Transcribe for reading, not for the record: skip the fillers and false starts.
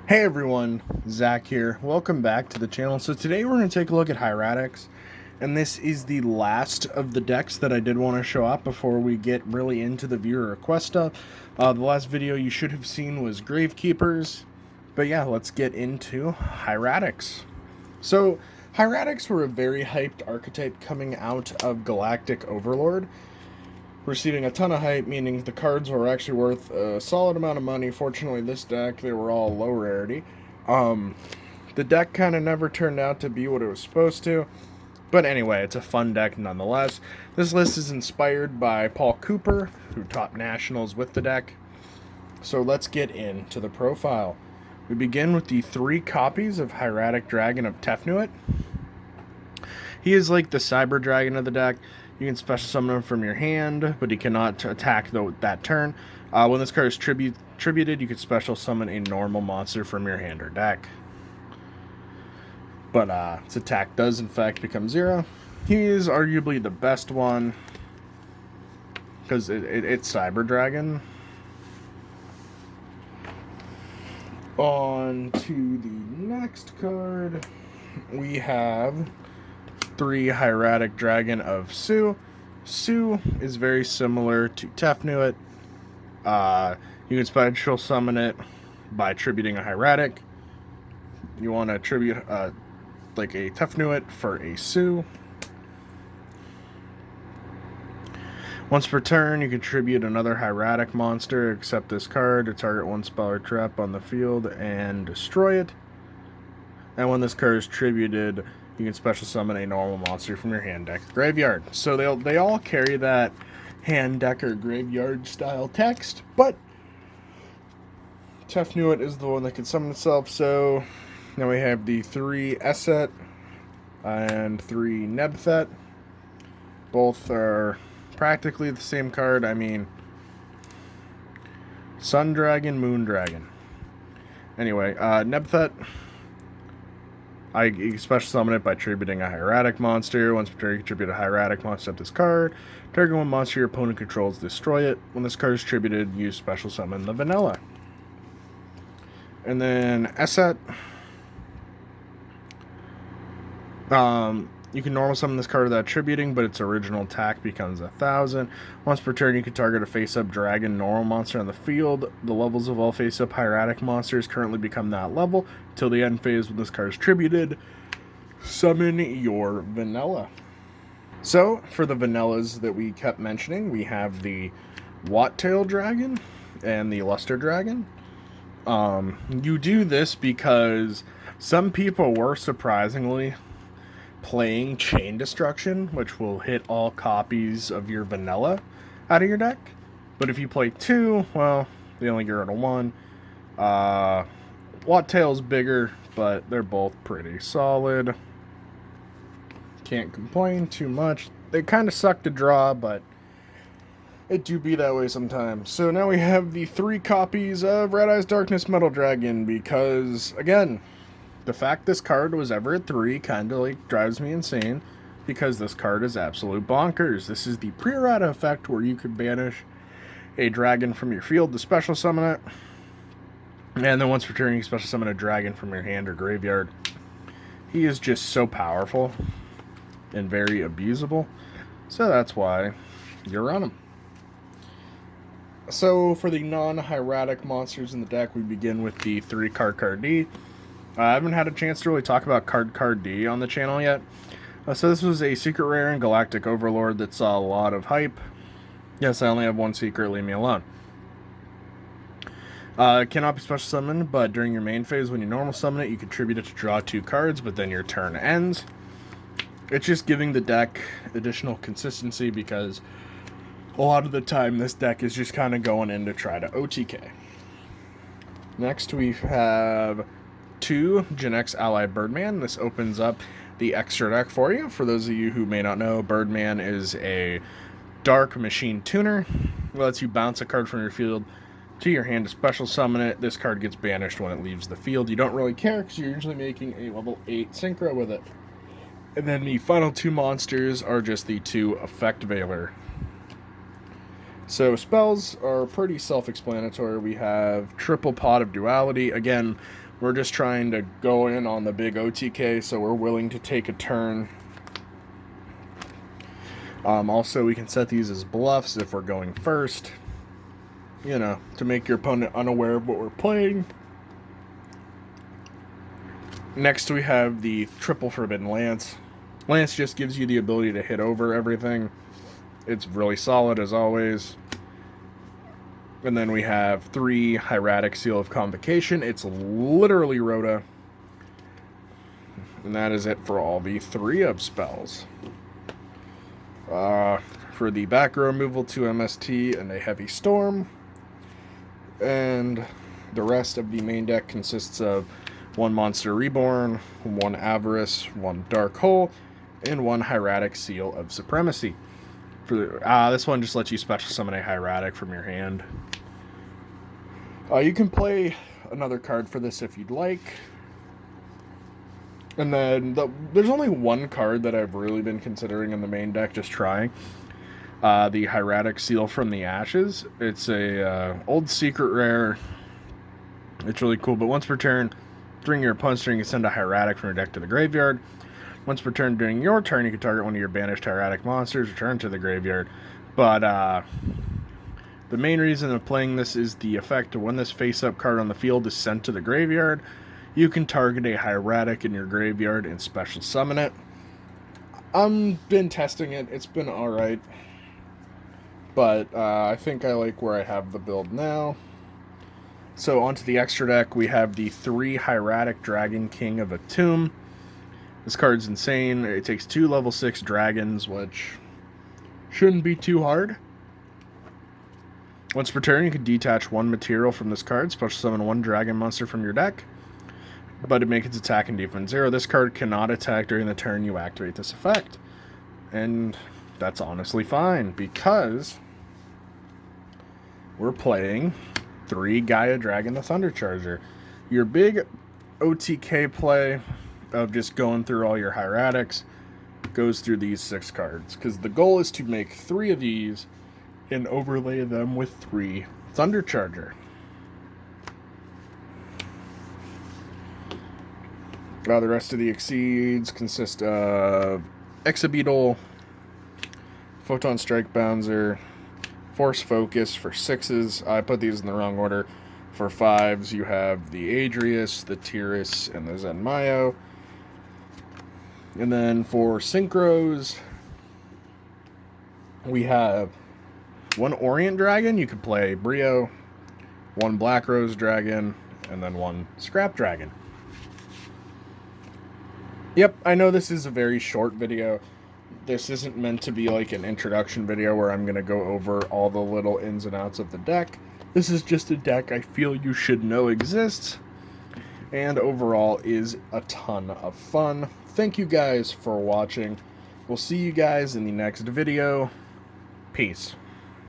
Hey everyone, Zach here. Welcome back to the channel. So today we're going to take a look at Hieratics, and this is the last of the decks that I did want to show up before we get really into the viewer request stuff. The last video you should have seen was Gravekeepers, but yeah, let's get into Hieratics. So Hieratics were a very hyped archetype coming out of Galactic Overlord, receiving a ton of hype, meaning the cards were actually worth a solid amount of money. Fortunately, this deck, they were all low rarity. The deck kind of never turned out to be what it was supposed to. But anyway, it's a fun deck nonetheless. This list is inspired by Paul Cooper, who taught Nationals with the deck. So let's get into the profile. We begin with the 3 copies of Hieratic Dragon of Tefnuit. He is like the Cyber Dragon of the deck. You can special summon him from your hand, but he cannot attack that turn. When this card is tributed, you can special summon a normal monster from your hand or deck. But its attack does in fact become 0. He is arguably the best one because it's Cyber Dragon. On to the next card, we have 3 Hieratic Dragon of Su. Su is very similar to Tefnuit. You can special summon it by tributing a Hieratic. You want to tribute like a Tefnuit for a Su. Once per turn, you can tribute another Hieratic monster, except this card, to target 1 spell or trap on the field and destroy it. And when this card is tributed, you can special summon a normal monster from your hand deck graveyard. So they all carry that hand deck or graveyard style text, but Tefnuit is the one that can summon itself. So now we have the 3 Esset and 3 Nebthet. Both are practically the same card. I mean, Sun Dragon, Moon Dragon. Anyway, Nebthet, I special summon it by tributing a Hieratic monster. Once per turn, you can tribute a Hieratic monster at this card. Target 1 monster your opponent controls, destroy it. When this card is tributed, you special summon the vanilla. And then Esset. You can normal summon this card without tributing, but its original attack becomes 1,000. Once per turn, you can target a face-up dragon normal monster on the field. The levels of all face-up hieratic monsters currently become that level. Till the end phase when this card is tributed, summon your vanilla. So, for the vanillas that we kept mentioning, we have the Wattail Dragon and the Luster Dragon. You do this because some people were surprisingly playing Chain Destruction, which will hit all copies of your vanilla out of your deck. But if you play 2, well, they only get rid of 1. Wattail's bigger, but they're both pretty solid. Can't complain too much. They kind of suck to draw, but it do be that way sometimes. So now we have the 3 copies of Red Eyes Darkness Metal Dragon because, again, the fact this card was ever at 3 kind of like drives me insane because this card is absolute bonkers. This is the pre-errata effect where you could banish a dragon from your field to special summon it. And then once per turn, you can special summon a dragon from your hand or graveyard. He is just so powerful and very abusable. So that's why you run him. So for the non-hieratic monsters in the deck, we begin with the 3 Card D. I haven't had a chance to really talk about Card D on the channel yet. So this was a secret rare in Galactic Overlord that saw a lot of hype. Yes, I only have 1 secret, leave me alone. It cannot be special summoned, but during your main phase, when you normal summon it, you contribute it to draw 2 cards, but then your turn ends. It's just giving the deck additional consistency because a lot of the time this deck is just kind of going in to try to OTK. Next we have 2 Gen X Ally Birdman. This opens up the extra deck for you. For those of you who may not know, Birdman is a dark machine tuner. It lets you bounce a card from your field to your hand to special summon it. This card gets banished when it leaves the field. You don't really care because you're usually making a level 8 synchro with it. And then the final 2 monsters are just the 2 Effect Veiler. So spells are pretty self-explanatory. We have Triple Pot of Duality. Again, We're just trying to go in on the big OTK, so we're willing to take a turn. Also, we can set these as bluffs if we're going first, you know, to make your opponent unaware of what we're playing. Next, we have the triple Forbidden Lance. Lance just gives you the ability to hit over everything. It's really solid as always. And then we have 3 Hieratic Seal of Convocation. It's literally Rhoda. And that is it for all the 3-up spells. For the back row removal, 2 MST and a Heavy Storm. And the rest of the main deck consists of 1 Monster Reborn, 1 Avarice, 1 Dark Hole, and 1 Hieratic Seal of Supremacy. For this one just lets you special summon a Hieratic from your hand. You can play another card for this if you'd like. And then there's only one card that I've really been considering in the main deck, just trying. The Hieratic Seal from the Ashes. It's a old secret rare. It's really cool, but once per turn, during your opponent's turn, you can send a Hieratic from your deck to the graveyard. Once per turn during your turn, you can target one of your banished Hieratic monsters, return to the graveyard. But the main reason of playing this is the effect of when this face-up card on the field is sent to the graveyard, you can target a Hieratic in your graveyard and special summon it. I've been testing it. It's been alright. But I think I like where I have the build now. So onto the extra deck, we have the 3 Hieratic Dragon King of Atum. This card's insane. It takes 2 level 6 dragons, which shouldn't be too hard. Once per turn, you can detach 1 material from this card, special summon 1 dragon monster from your deck, but it makes its attack and defense 0. This card cannot attack during the turn you activate this effect. And that's honestly fine, because we're playing 3 Gaia Dragon the Thunder Charger. Your big OTK play of just going through all your Hieratics goes through these 6 cards, because the goal is to make 3 of these and overlay them with 3 Thunder Charger. The rest of the Exceeds consist of Exabeetle, Photon Strike Bouncer, Force Focus for 6s. I put these in the wrong order. For 5s, you have the Adrius, the Tiras, and the Zenmayo. And then for Synchros, we have 1 Orient Dragon. You could play Brio, 1 Black Rose Dragon, and then 1 Scrap Dragon. Yep, I know this is a very short video. This isn't meant to be like an introduction video where I'm going to go over all the little ins and outs of the deck. This is just a deck I feel you should know exists, and overall is a ton of fun. Thank you guys for watching. We'll see you guys in the next video. Peace.